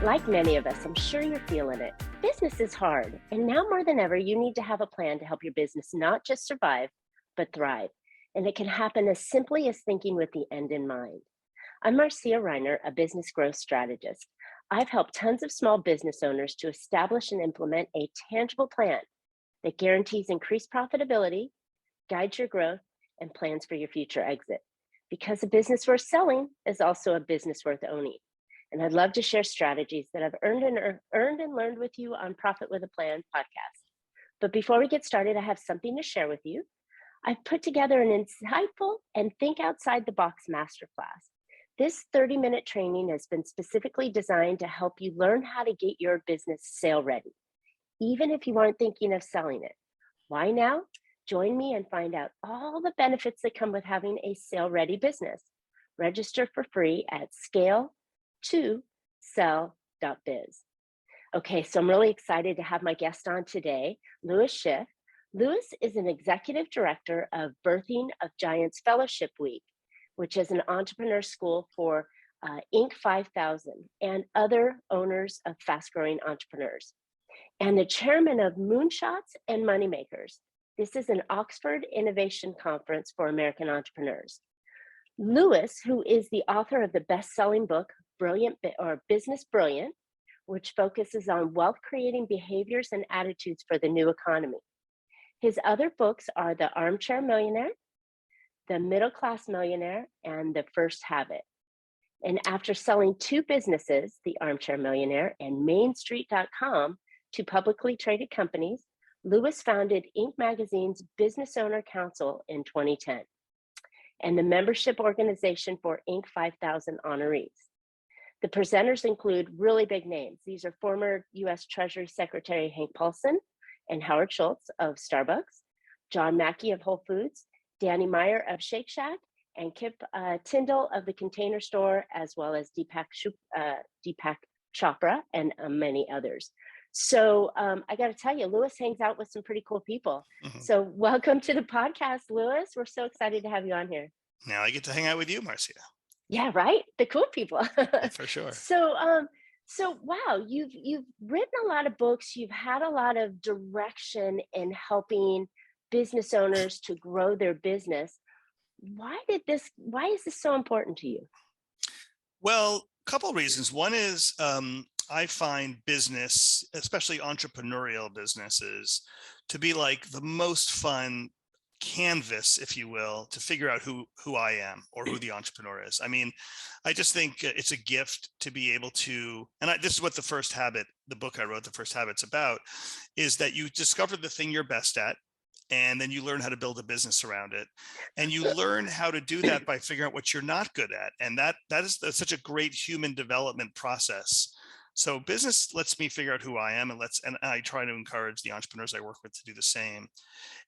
Like many of us, I'm sure you're feeling it. Business is hard, and now more than ever, you need to have a plan to help your business not just survive, but thrive. And it can happen as simply as thinking with the end in mind. I'm Marcia, a business growth strategist. I've helped tons of small business owners to establish and implement a tangible plan that guarantees increased profitability, guides your growth, and plans for your future exit. Because a business worth selling is also a business worth owning. And I'd love to share strategies that I've earned and learned with you on Profit with a Plan podcast. But before we get started, I have something to share with you. I've put together an insightful and think outside the box masterclass. This 30-minute training has been specifically designed to help you learn how to get your business sale ready, even if you aren't thinking of selling it. Why now? Join me and find out all the benefits that come with having a sale-ready business. Register for free at scale2sell.biz. Okay, so I'm really excited to have my guest on today, Lewis Schiff. Lewis is an executive director of Birthing of Giants Fellowship Week, which is an entrepreneur school for Inc. 5000 and other owners of fast-growing entrepreneurs, and the chairman of Moonshots and Moneymakers. This is an Oxford Innovation Conference for American entrepreneurs. Lewis, who is the author of the best-selling book, Business Brilliant, which focuses on wealth-creating behaviors and attitudes for the new economy. His other books are The Armchair Millionaire, The Middle Class Millionaire, and The First Habit. And after selling two businesses, The Armchair Millionaire and MainStreet.com, to publicly traded companies, Lewis founded Inc. Magazine's Business Owner Council in 2010 and the membership organization for Inc. 5000 honorees. The presenters include really big names. These are former U.S. Treasury Secretary Hank Paulson and Howard Schultz of Starbucks, John Mackey of Whole Foods, Danny Meyer of Shake Shack, and Kip Tyndall of The Container Store, as well as Deepak Chopra and many others. So I got to tell you, Lewis hangs out with some pretty cool people. Mm-hmm. So welcome to the podcast, Lewis. We're so excited to have you on here. Now I get to hang out with you, Marcia. Yeah, right. The cool people. For sure. So wow, you've written a lot of books. You've had a lot of direction in helping business owners to grow their business. Why is this so important to you? Well, a couple of reasons. One is I find business, especially entrepreneurial businesses, to be like the most fun canvas, if you will, to figure out who I am or who the entrepreneur is. I mean, I just think it's a gift to be able to, and this is what the book I wrote, The First Habit's about, is that you discover the thing you're best at, and then you learn how to build a business around it. And you learn how to do that by figuring out what you're not good at. And that's such a great human development process. So business lets me figure out who I am, and I try to encourage the entrepreneurs I work with to do the same.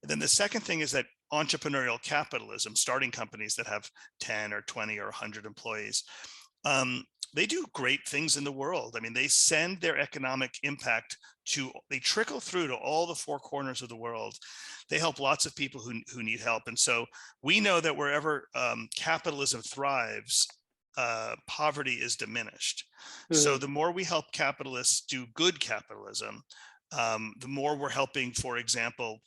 And then the second thing is that entrepreneurial capitalism, starting companies that have 10 or 20 or 100 employees, they do great things in the world. I mean, they send their economic impact they trickle through to all the four corners of the world. They help lots of people who need help. And so we know that wherever capitalism thrives, poverty is diminished. Mm-hmm. So the more we help capitalists do good capitalism, the more we're helping, for example,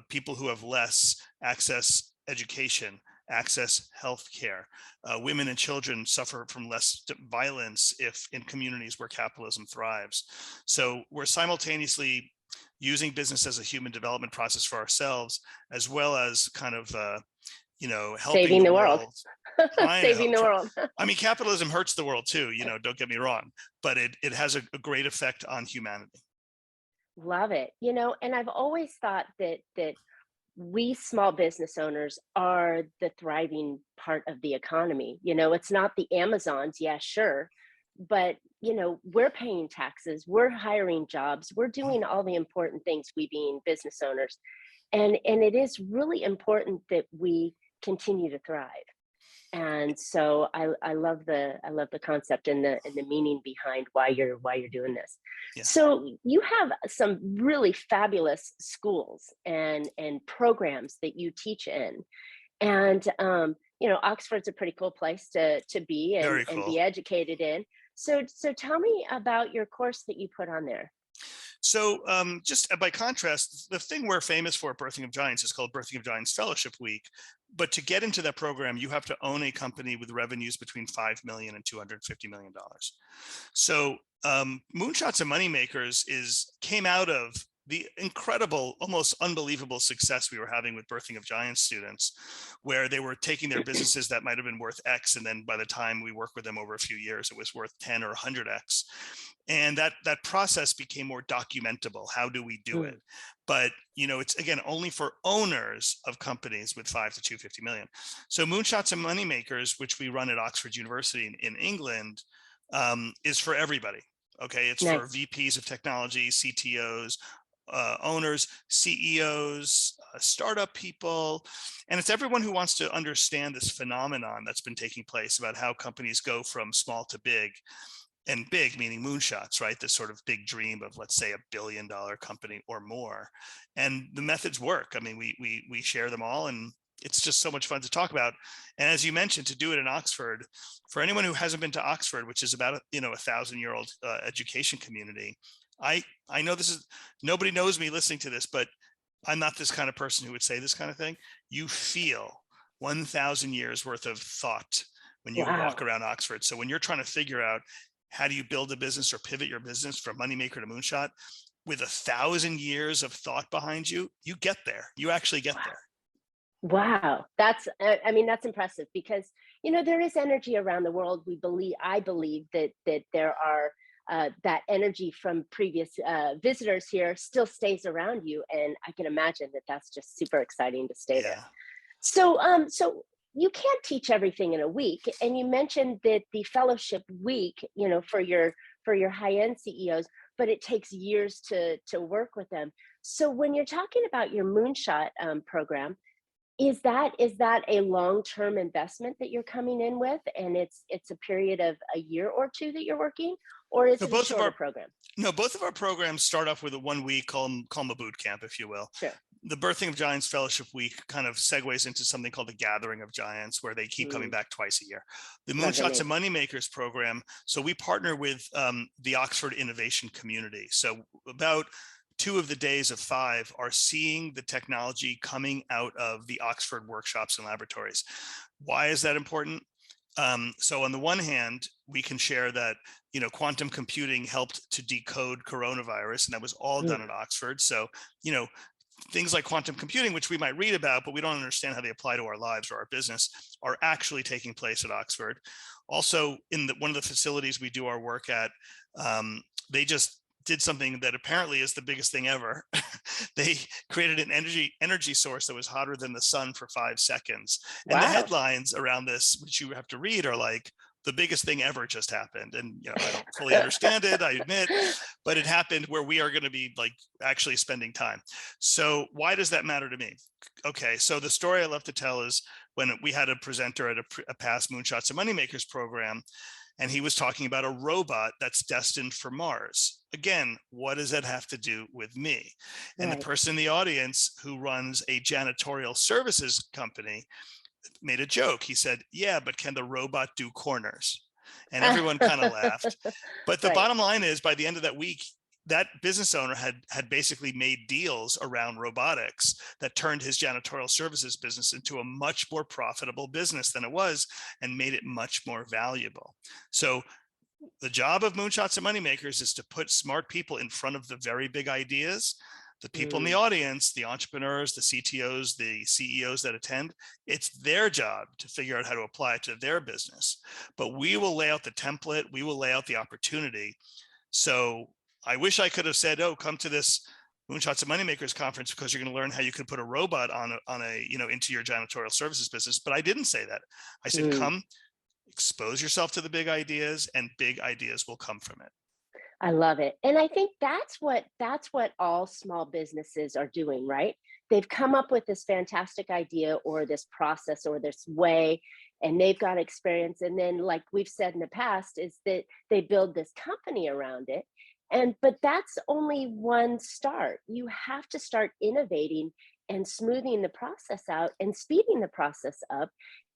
people who have less access education, access healthcare. Women and children suffer from less violence in communities where capitalism thrives. So we're simultaneously using business as a human development process for ourselves, as well as kind of helping saving the world. Saving the world. I mean, capitalism hurts the world too, don't get me wrong, but it has a great effect on humanity. Love it. And I've always thought that we small business owners are the thriving part of the economy. It's not the Amazons, yeah, sure. But, we're paying taxes, we're hiring jobs, we're doing all the important things, we being business owners. And it is really important that we continue to thrive. And so I love the concept and the meaning behind why you're doing this. Yeah. So you have some really fabulous schools and programs that you teach in, and Oxford's a pretty cool place to be and be educated in. So tell me about your course that you put on there. So, just by contrast, the thing we're famous for at Birthing of Giants is called Birthing of Giants Fellowship Week. But to get into that program, you have to own a company with revenues between 5 million and $250 million. So, Moonshots and Moneymakers came out of the incredible, almost unbelievable success we were having with Birthing of Giants students, where they were taking their businesses that might have been worth X, and then by the time we worked with them over a few years, it was worth 10 or 100X. And that process became more documentable. How do we do it? But it's again only for owners of companies with 5 to 250 million. So Moonshots and Moneymakers, which we run at Oxford University in England, is for everybody. Okay, it's for Nice. VPs of technology, CTOs, owners, CEOs, startup people, and it's everyone who wants to understand this phenomenon that's been taking place about how companies go from small to big. And big meaning moonshots, right? This sort of big dream of, let's say, $1 billion company or more. And the methods work. I mean, we share them all, and it's just so much fun to talk about. And as you mentioned, to do it in Oxford, for anyone who hasn't been to Oxford, which is about a 1,000-year-old education community, I know this is, nobody knows me listening to this, but I'm not this kind of person who would say this kind of thing. You feel 1,000 years worth of thought when you Wow. walk around Oxford. So when you're trying to figure out how do you build a business or pivot your business from Moneymaker to Moonshot with 1,000 years of thought behind you, you get there. You actually get there. Wow, I mean, that's impressive because there is energy around the world. I believe that there are that energy from previous visitors here still stays around you, and I can imagine that that's just super exciting to stay there. Yeah. So you can't teach everything in a week, and you mentioned that the fellowship week, for your high end CEOs, but it takes years to work with them. So when you're talking about your Moonshot program, is that a long-term investment that you're coming in with, and it's a period of a year or two that you're working, or is So it a shorter program? both of our programs start off with a 1 week, call them a boot camp, if you will. Sure. The Birthing of Giants Fellowship Week kind of segues into something called the Gathering of Giants, where they keep coming back twice a year. The Love the Moonshots name. and Moneymakers program, so we partner with the Oxford Innovation Community. So about 2 of the days of 5 are seeing the technology coming out of the Oxford workshops and laboratories. Why is that important? So on the one hand, we can share that quantum computing helped to decode coronavirus, and that was all done Mm. at Oxford. So things like quantum computing, which we might read about, but we don't understand how they apply to our lives or our business, are actually taking place at Oxford. Also, in one of the facilities we do our work at, they just did something that apparently is the biggest thing ever. They created an energy source that was hotter than the sun for 5 seconds. And the Wow. headlines around this, which you have to read, are like, the biggest thing ever just happened. And I don't fully understand it, I admit, but it happened where we are going to be like actually spending time. So why does that matter to me? Okay, so the story I love to tell is when we had a presenter at a past Moonshots and Moneymakers program, and he was talking about a robot that's destined for Mars. Again, what does that have to do with me? And the Right. person in the audience who runs a janitorial services company made a joke. He said, "Yeah, but can the robot do corners?" And everyone kind of laughed. But the Right. bottom line is, by the end of that week, that business owner had basically made deals around robotics that turned his janitorial services business into a much more profitable business than it was, and made it much more valuable. So the job of Moonshots and Moneymakers is to put smart people in front of the very big ideas. The people in the Mm. audience, the entrepreneurs, the CTOs, the CEOs that attend, it's their job to figure out how to apply it to their business. But we will lay out the template, we will lay out the opportunity. So I wish I could have said, "Oh, come to this Moonshots and Moneymakers conference because you're going to learn how you could put a robot on a into your janitorial services business." But I didn't say that. I said, Mm. "Come, expose yourself to the big ideas, and big ideas will come from it." I love it. And I think that's what all small businesses are doing, right? They've come up with this fantastic idea or this process or this way, and they've got experience. And then, like we've said in the past, is that they build this company around it. But that's only one start. You have to start innovating and smoothing the process out and speeding the process up.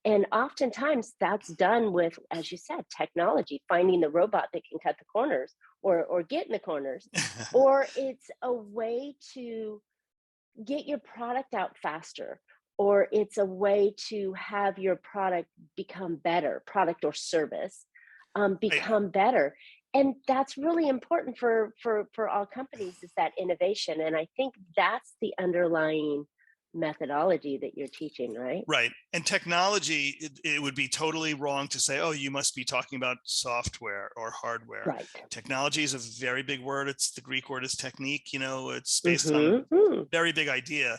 And oftentimes that's done with, as you said, technology, finding the robot that can cut the corners or get in the corners, or it's a way to get your product out faster, or it's a way to have your product become better, product or service Right. become better. And that's really important for all companies, is that innovation. And I think that's the underlying methodology that you're teaching, right? Right. And technology, it would be totally wrong to say, oh, you must be talking about software or hardware. Right. Technology is a very big word. It's the Greek word is technique. It's based on Mm-hmm. very big idea.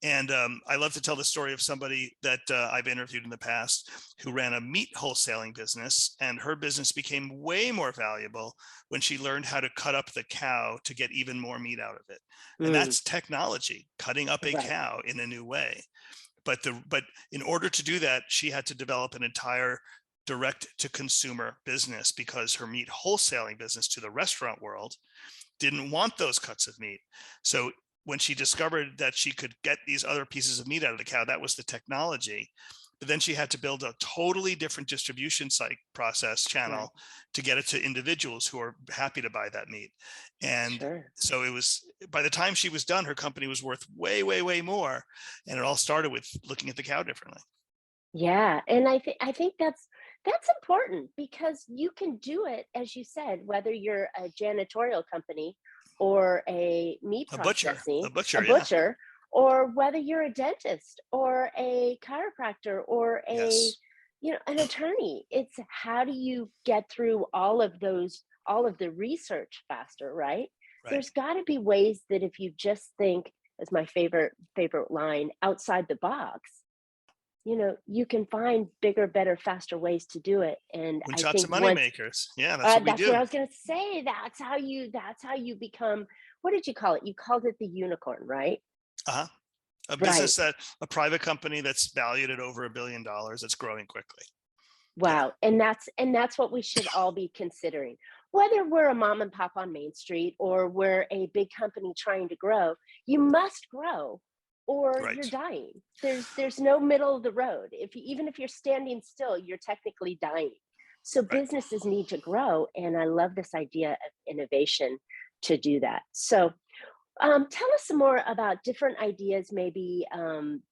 And I love to tell the story of somebody that I've interviewed in the past who ran a meat wholesaling business, and her business became way more valuable when she learned how to cut up the cow to get even more meat out of it. And Mm, that's technology, cutting up a right. cow in a new way. But in order to do that, she had to develop an entire direct to consumer business, because her meat wholesaling business to the restaurant world didn't want those cuts of meat. So when she discovered that she could get these other pieces of meat out of the cow, that was the technology. But then she had to build a totally different distribution site process Right. channel to get it to individuals who are happy to buy that meat. And Sure. so it was, by the time she was done, her company was worth way, way, way more. And it all started with looking at the cow differently. Yeah, and I think that's important, because you can do it, as you said, whether you're a janitorial company or a meat A butcher, processing, a a butcher. Yeah. butcher, or whether you're a dentist or a chiropractor or Yes. an attorney. It's how do you get through all of those, all of the research faster, right? Right. There's got to be ways that if you just think, as my favorite line, outside the box, you can find bigger, better, faster ways to do it. And I Moonshots think and once Moneymakers. Yeah, that's what we that's what do. I was going to say. That's how you become. What did you call it? You called it the unicorn, right? Uh-huh. A Right. business a private company that's valued at over $1 billion, that's growing quickly. Yeah. Wow. And that's what we should all be considering. Whether we're a mom and pop on Main Street or we're a big company trying to grow, you must grow or you're Right. dying. There's no middle of the road. Even if you're standing still, you're technically dying. So Right. businesses need to grow, and I love this idea of innovation to do that. So tell us some more about different ideas, maybe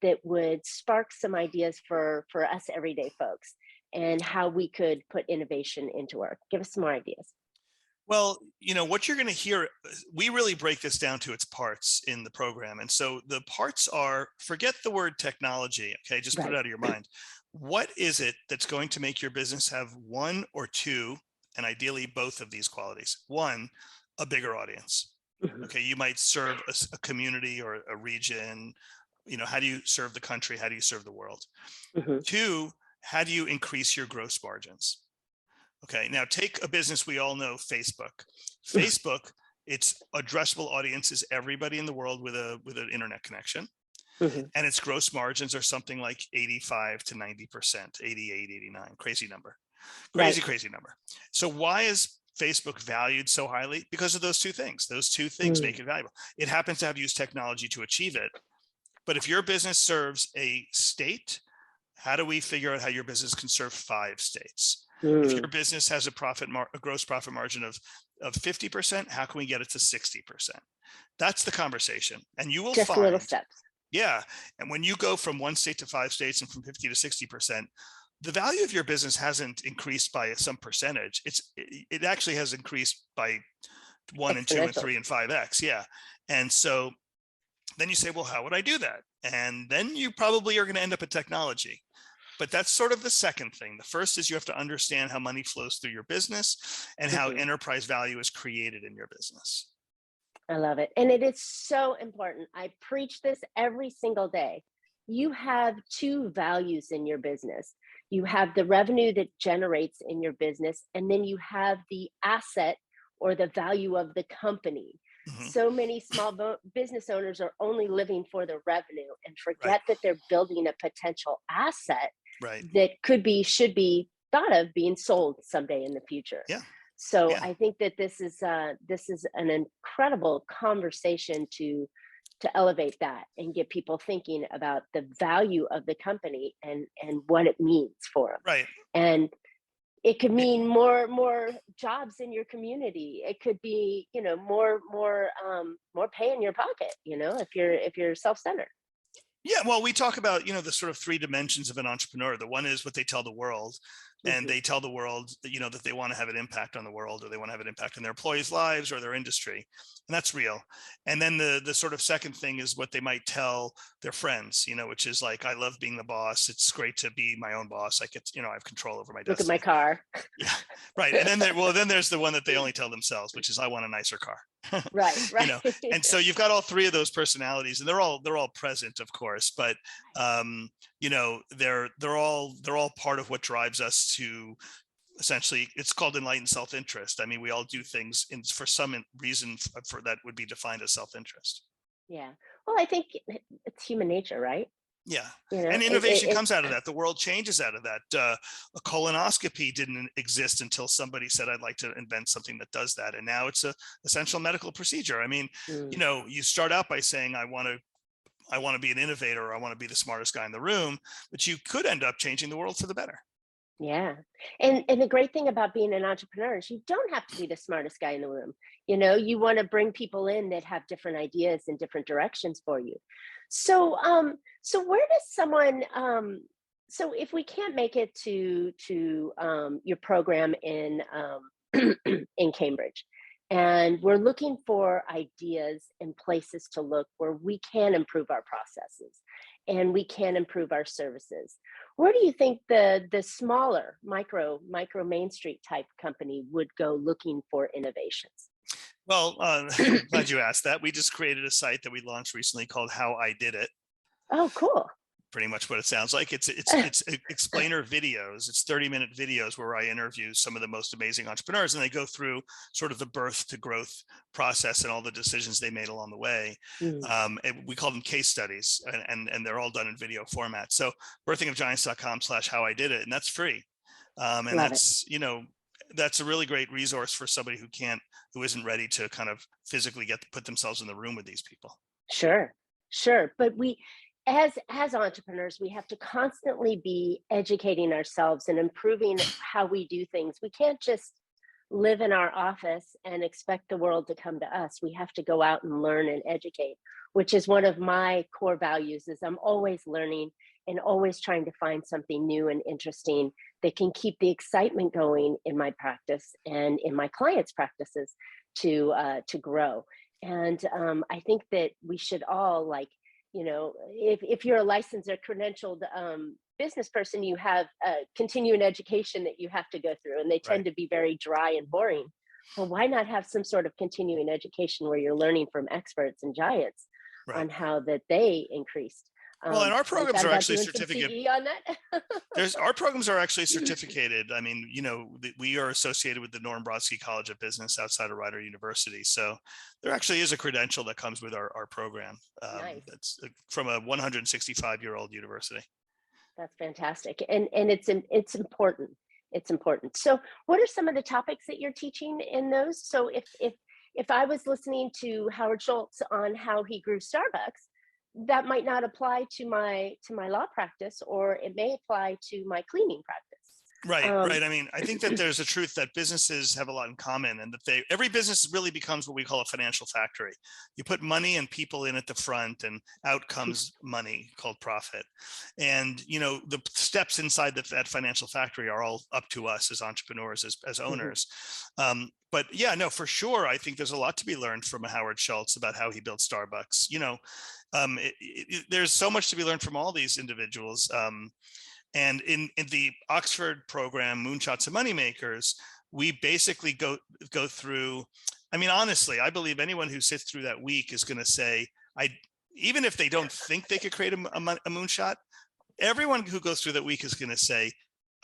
that would spark some ideas for us everyday folks, and how we could put innovation into work. Give us some more ideas. Well, what you're going to hear, we really break this down to its parts in the program. And so the parts are, forget the word technology. Okay. Just put it Right. out of your mind. What is it that's going to make your business have one or two, and ideally both of these qualities? One, a bigger audience. Mhm. Okay. You might serve a community or a region. How do you serve the country? How do you serve the world? Mhm. Two, how do you increase your gross margins? Okay, now take a business we all know, Facebook. Facebook, its addressable audience is everybody in the world with an internet connection, Mhm. and its gross margins are something like 85 to 90%, 88, 89, crazy number. Right. Crazy number. So why is Facebook valued so highly? Because of those two things. Those two things Mm. make it valuable. It happens to have used technology to achieve it. But if your business serves a state, how do we figure out how your business can serve 5 states? If Mm. your business has a gross profit margin of 50%, how can we get it to 60%? That's the conversation. And you will Just little find, steps. yeah. And when you go from 1 state to 5 states and from 50 to 60%, the value of your business hasn't increased by some percentage. It actually has increased by 1 and 2 and 3 Exponentially. and 5x. Yeah. And so then you say, well, how would I do that? And then you probably are going to end up at technology. But that's sort of the second thing. The first is you have to understand how money flows through your business and how Mhm. enterprise value is created in your business. I love it. And it is so important. I preach this every single day. You have two values in your business. You have the revenue that generates in your business, and then you have the asset or the value of the company. Mhm. So many small business owners are only living for the revenue and Right, forget that they're building a potential asset right. that should be thought of being sold someday in the future. Yeah, So yeah, I think that this is an incredible conversation to to elevate that and get people thinking about the value of the company and what it means for them. Right. And it could mean more jobs in your community. It could be, more pay in your pocket, if you're self-centered. Yeah, well, we talk about, the sort of three dimensions of an entrepreneur. The one is what they tell the world, and Hmm. they tell the world that, that they want to have an impact on the world, or they want to have an impact on their employees' lives or their industry. And that's real. And then the sort of second thing is what they might tell their friends, which is like, I love being the boss. It's great to be my own boss. I get, I have control over my Look at my destiny. car. Yeah, right. And then then there's the one that they only tell themselves, which is, I want a nicer car. Right, you right. know and so you've got all three of those personalities, and they're all present, of course, but they're all part of what drives us to, essentially, it's called enlightened self-interest. I mean, we all do things for some reason for that would be defined as self-interest. Yeah. Well, I think it's human nature, right? Yeah. You know, And it, it, innovation it comes out of that. The world changes out of that. A colonoscopy didn't exist until somebody said, I'd like to invent something that does that. And now it's a essential medical procedure. I mean, mm, you start out by saying, I want to be an innovator, or I want to be the smartest guy in the room, but you could end up changing the world for the better. yeah. And the great thing about being an entrepreneur is you don't have to be the smartest guy in the room. You want to bring people in that have different ideas and different directions for you. So where does someone so if we can't make it to your program in in Cambridge, and we're looking for ideas and places to look where we can improve our processes and we can improve our services, where do you think the smaller micro Main Street type company would go looking for innovations? Well, I'm glad you asked that. We just created a site that we launched recently called How I Did It. Oh, cool. Pretty much what it sounds like. It's explainer videos. It's 30-minute videos where I interview some of the most amazing entrepreneurs, and they go through sort of the birth to growth process and all the decisions they made along the way. Mm, And we call them case studies, and they're all done in video format. So birthingofgiants.com/how I did it, and that's free. And love it. that's a really great resource for somebody who isn't ready to kind of physically put themselves in the room with these people. Sure, sure. But as entrepreneurs, we have to constantly be educating ourselves and improving how we do things. We can't just live in our office and expect the world to come to us. We have to go out and learn and educate, which is one of my core values. Is I'm always learning and always trying to find something new and interesting that can keep the excitement going in my practice and in my clients' practices to grow. And I think that we should all, like, if you're a licensed or credentialed business person, you have continuing education that you have to go through, and they Right. tend to be very dry and boring. Well, why not have some sort of continuing education where you're learning from experts and giants Right. on how that they increased? Well, and our Have you programs thought are about actually doing some certificate. CE on that? Our programs are actually certificated. I mean, we are associated with the Norm Brodsky College of Business outside of Rider University. So there actually is a credential that comes with our program. Nice. That's from a 165-year-old university. That's fantastic. And it's important. It's important. So what are some of the topics that you're teaching in those? So if I was listening to Howard Schultz on how he grew Starbucks, that might not apply to my law practice, or it may apply to my cleaning practice. Right, Um, right. I mean, I think that there's a truth that businesses have a lot in common, and that every business really becomes what we call a financial factory. You put money and people in at the front, and out comes money called profit. And the steps inside that financial factory are all up to us as entrepreneurs, as mhm, owners. But yeah, no, for sure, I think there's a lot to be learned from Howard Schultz about how he built Starbucks. There's so much to be learned from all these individuals. And in the Oxford program, Moonshots and Moneymakers, we basically go through. I mean, honestly, I believe anyone who sits through that week is going to say, even if they don't think they could create a moonshot, everyone who goes through that week is going to say,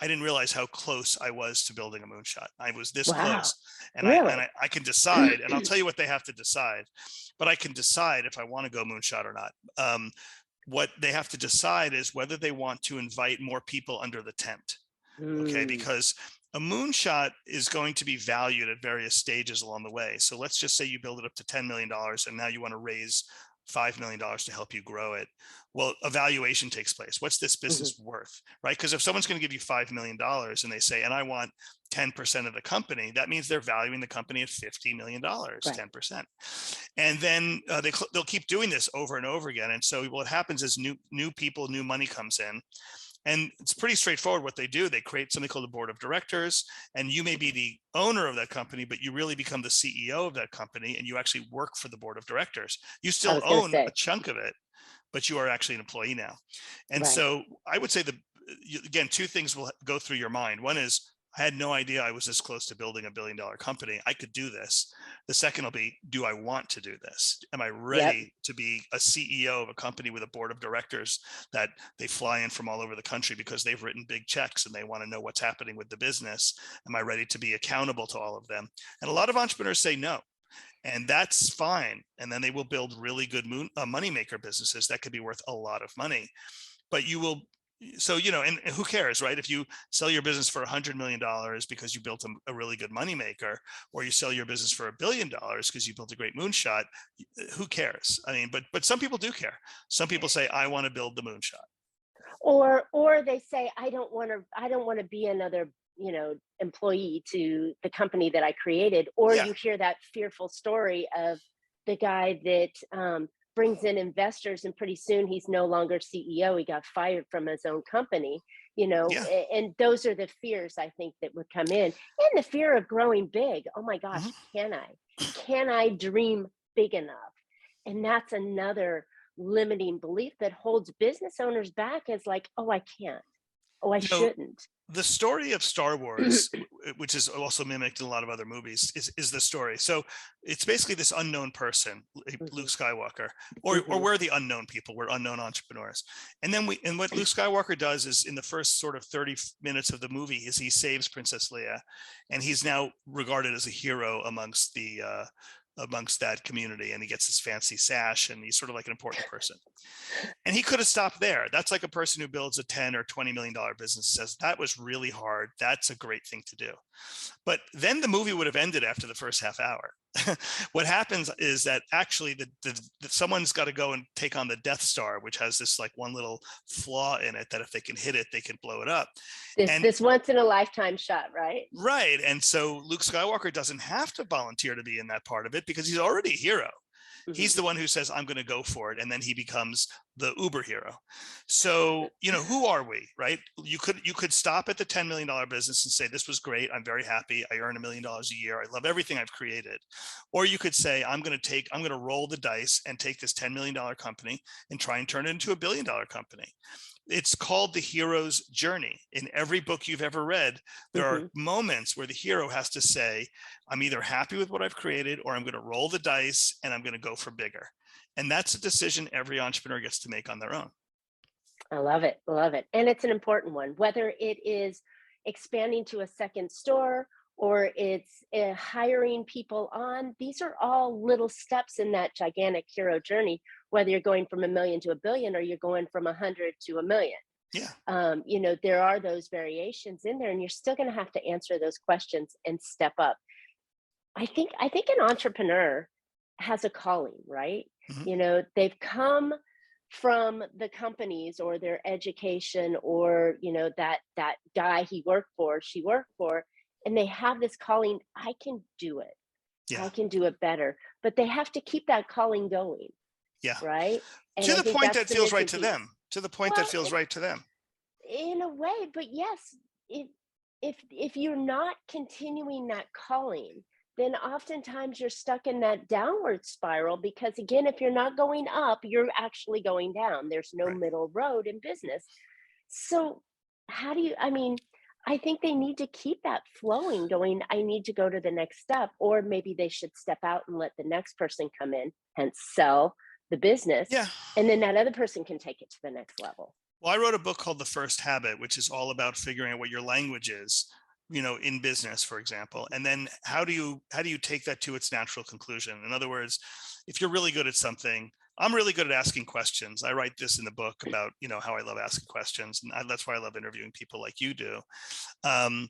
I didn't realize how close I was to building a moonshot. I was this wow, close, and really? I can decide, and I'll tell you what they have to decide, but I can decide if I want to go moonshot or not. What they have to decide is whether they want to invite more people under the tent. Okay, Mm, because a moonshot is going to be valued at various stages along the way. So let's just say you build it up to $10 million, and now you want to raise $5 million to help you grow it. Well, evaluation takes place. What's this business worth, right? Because if someone's going to give you $5 million and they say, and I want 10% of the company, that means they're valuing the company at $50 million, 10%. And then they'll keep doing this over and over again. And so what happens is new people, new money comes in. And it's pretty straightforward what they do. They create something called a board of directors, and you may be the owner of that company, but you really become the CEO of that company, and you actually work for the board of directors. You still own a chunk of it, but you are actually an employee now. And so I would say again, two things will go through your mind. One is, I had no idea I was this close to building $1 billion company. I could do this. The second will be, do I want to do this? Am I ready to be a CEO of a company with a board of directors that they fly in from all over the country because they've written big checks and they want to know what's happening with the business? Am I ready to be accountable to all of them? And a lot of entrepreneurs say no. And that's fine. And then they will build really good moneymaker businesses that could be worth a lot of money. But you will, so, and who cares, right? If you sell your business for $100 million because you built a really good moneymaker, or you sell your business for $1 billion because you built a great moonshot, who cares? I mean, but some people do care. Some people say, I want to build the moonshot. Or they say, I don't want to be another employee to the company that I created. Or you hear that fearful story of the guy that brings in investors, and pretty soon he's no longer CEO. He got fired from his own company, and those are the fears I think that would come in. And the fear of growing big. Oh my gosh, can I dream big enough? And that's another limiting belief that holds business owners back, as like, oh, I can't. Oh, I shouldn't. The story of Star Wars, which is also mimicked in a lot of other movies, is the story. So it's basically this unknown person, Luke Skywalker, or we're the unknown people. We're unknown entrepreneurs. And then what Luke Skywalker does is, in the first sort of 30 minutes of the movie, is he saves Princess Leia, and he's now regarded as a hero amongst that community, and he gets his fancy sash, and he's sort of like an important person. And he could have stopped there. That's like a person who builds a $10 or $20 million business and says, that was really hard. That's a great thing to do. But then the movie would have ended after the first half hour. What happens is that actually someone's got to go and take on the Death Star, which has this like one little flaw in it that if they can hit it, they can blow it up. This once in a lifetime shot, right? Right. And so Luke Skywalker doesn't have to volunteer to be in that part of it because he's already a hero. He's the one who says, I'm going to go for it. And then he becomes the uber hero. So, who are we, right? You could stop at the $10 million business and say, this was great. I'm very happy. I earn $1 million a year. I love everything I've created. Or you could say, I'm going to roll the dice and take this $10 million company and try and turn it into $1 billion company. It's called the hero's journey. In every book you've ever read, there are moments where the hero has to say, I'm either happy with what I've created, or I'm going to roll the dice and I'm going to go for bigger. And that's a decision every entrepreneur gets to make on their own. I love it. Love it. And it's an important one, whether it is expanding to a second store or it's hiring people on. These are all little steps in that gigantic hero journey, whether you're going from $1 million to $1 billion or you're going from 100 to 1 million. Yeah. There are those variations in there, and you're still going to have to answer those questions and step up. I think an entrepreneur has a calling, right? They've come from the companies or their education or, that guy he worked for, she worked for, and they have this calling. I can do it. Yeah. I can do it better, but they have to keep that calling going. Yeah. Right. And to the point that feels right to them. To the point that feels right to them. In a way, but yes, if you're not continuing that calling, then oftentimes you're stuck in that downward spiral, because again, if you're not going up, you're actually going down. There's no middle road in business. So I think they need to keep that flowing, going, I need to go to the next step, or maybe they should step out and let the next person come in and sell the business. Yeah. And then that other person can take it to the next level. Well, I wrote a book called The First Habit, which is all about figuring out what your language is, in business, for example. And then how do you take that to its natural conclusion? In other words, if you're really good at something, I'm really good at asking questions. I write this in the book about, how I love asking questions. And that's why I love interviewing people like you do. I've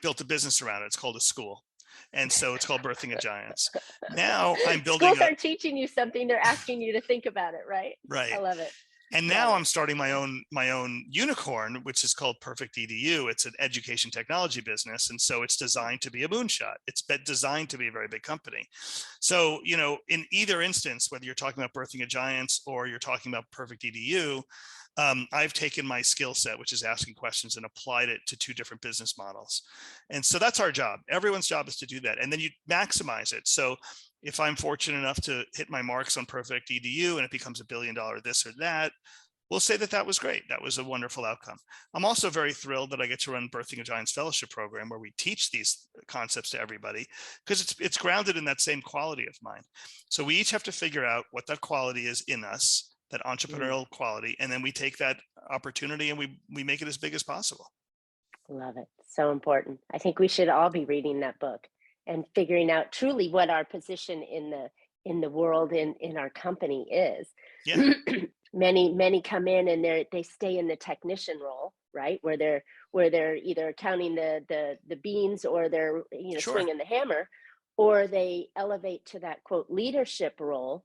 built a business around it. It's called a school. And so it's called Birthing a Giants. Now I'm building Schools a, aren't teaching you something, they're asking you to think about it, right? I right. love it. And Love now it. I'm starting my own unicorn, which is called Perfect EDU. It's an education technology business. And so it's designed to be a moonshot. It's designed to be a very big company. So, in either instance, whether you're talking about Birthing a Giants or you're talking about Perfect EDU, I've taken my skill set, which is asking questions, and applied it to two different business models. And so that's our job. Everyone's job is to do that. And then you maximize it. So if I'm fortunate enough to hit my marks on Perfect EDU and it becomes $1 billion this or that, we'll say that that was great. That was a wonderful outcome. I'm also very thrilled that I get to run Birthing a Giants Fellowship Program, where we teach these concepts to everybody, because it's grounded in that same quality of mine. So we each have to figure out what that quality is in us, that entrepreneurial quality, and then we take that opportunity and we make it as big as possible. Love it. So important. I think we should all be reading that book and figuring out truly what our position in the world, in our company is. Yeah. Many come in and they stay in the technician role, right? Where they're either counting the beans, or they're Sure. swinging the hammer, or they elevate to that quote leadership role.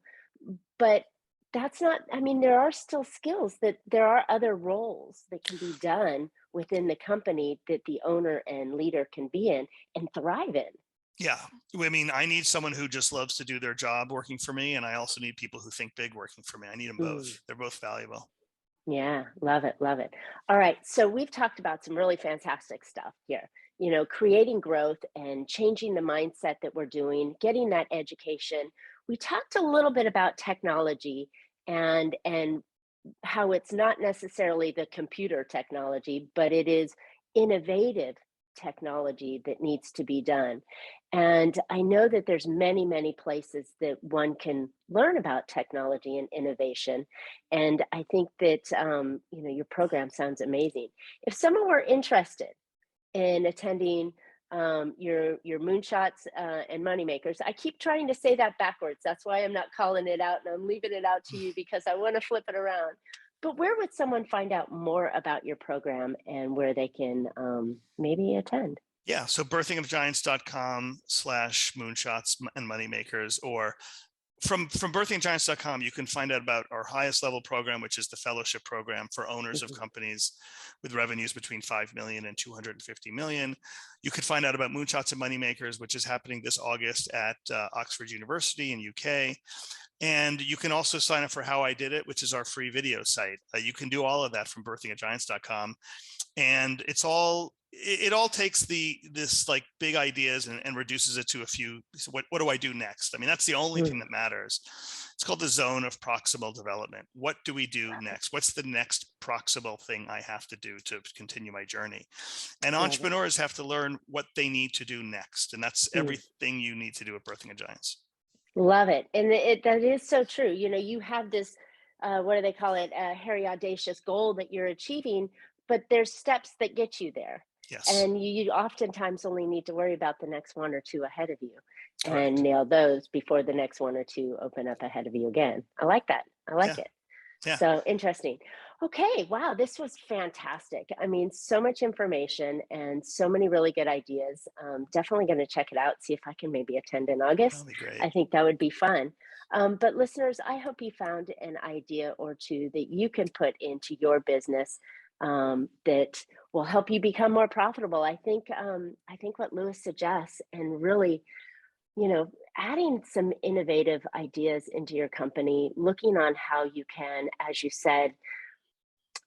But that's not, I mean, there are still skills, that there are other roles that can be done within the company that the owner and leader can be in and thrive in. Yeah. I mean, I need someone who just loves to do their job working for me. And I also need people who think big working for me. I need them both. Mm. They're both valuable. Yeah, love it, love it. All right, so we've talked about some really fantastic stuff here. Creating growth and changing the mindset that we're doing, getting that education. We talked a little bit about technology, and how it's not necessarily the computer technology, but it is innovative technology that needs to be done. And I know that there's many places that one can learn about technology and innovation. And I think that your program sounds amazing. If someone were interested in attending your Moonshots and Moneymakers. I keep trying to say that backwards. That's why I'm not calling it out, and I'm leaving it out to you because I want to flip it around. But where would someone find out more about your program and where they can maybe attend? Yeah. So birthingofgiants.com/moonshots and moneymakers, or from birthinggiants.com, you can find out about our highest level program, which is the fellowship program for owners of Mhm. companies with revenues between 5 million and 250 million. You could find out about Moonshots and Moneymakers, which is happening this August at Oxford University in UK. And you can also sign up for How I Did It, which is our free video site. You can do all of that from birthingofgiants.com. And it all takes this like big ideas and reduces it to a few. So what do I do next? I mean, that's the only thing that matters. It's called the zone of proximal development. What do we do next? What's the next proximal thing I have to do to continue my journey? And entrepreneurs have to learn what they need to do next. And that's everything you need to do at Birthing a Giants. Love it. And that is so true. You have this, what do they call it? A hairy, audacious goal that you're achieving, but there's steps that get you there. Yes. And you oftentimes only need to worry about the next one or two ahead of you and Correct. nail those before the next one or two open up ahead of you again. I like that. I like it. Yeah. So interesting. Okay. Wow. This was fantastic. I mean, so much information and so many really good ideas. Definitely going to check it out, see if I can maybe attend in That'll August. be great. I think that would be fun. But listeners, I hope you found an idea or two that you can put into your business that will help you become more profitable. I think what Lewis suggests, and really, adding some innovative ideas into your company, looking on how you can, as you said,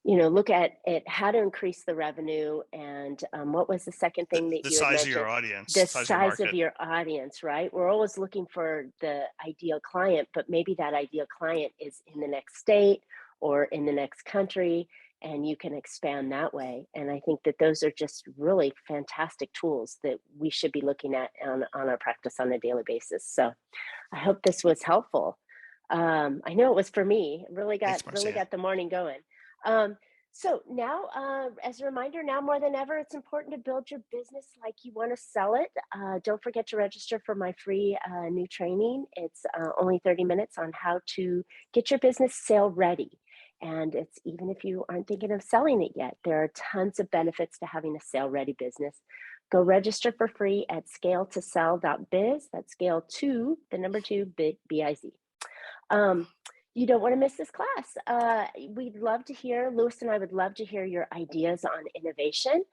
look at how to increase the revenue. And what was the second thing that The you had size of mentioned? your audience, The size of your size of market. your audience, right? We're always looking for the ideal client, but maybe that ideal client is in the next state or in the next country, and you can expand that way. And I think that those are just really fantastic tools that we should be looking at on our practice on a daily basis. So I hope this was helpful. I know it was for me. It Thanks, really Marcia. got the morning going. Um, so now, as a reminder, now more than ever, it's important to build your business like you want to sell it. Don't forget to register for my free new training. It's only 30 minutes on how to get your business sale ready. And it's even if you aren't thinking of selling it yet, there are tons of benefits to having a sale ready business. Go register for free at scale2sell.biz. That's scale to the number 2 B-I-Z. You don't want to miss this class. We'd love to hear, Lewis and I would love to hear your ideas on innovation.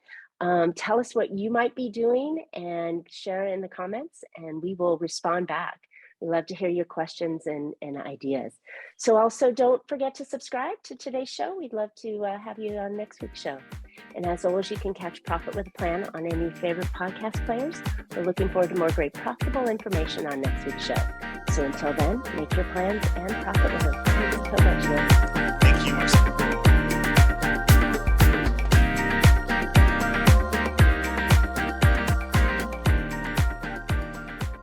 Tell us what you might be doing and share it in the comments, and we will respond back. We love to hear your questions and ideas. So also don't forget to subscribe to today's show. We'd love to have you on next week's show. And as always, you can catch Profit with a Plan on any favorite podcast players. We're looking forward to more great profitable information on next week's show. So until then, make your plans and profit with them. Thank you so much, Liz. Thank you, Marcia.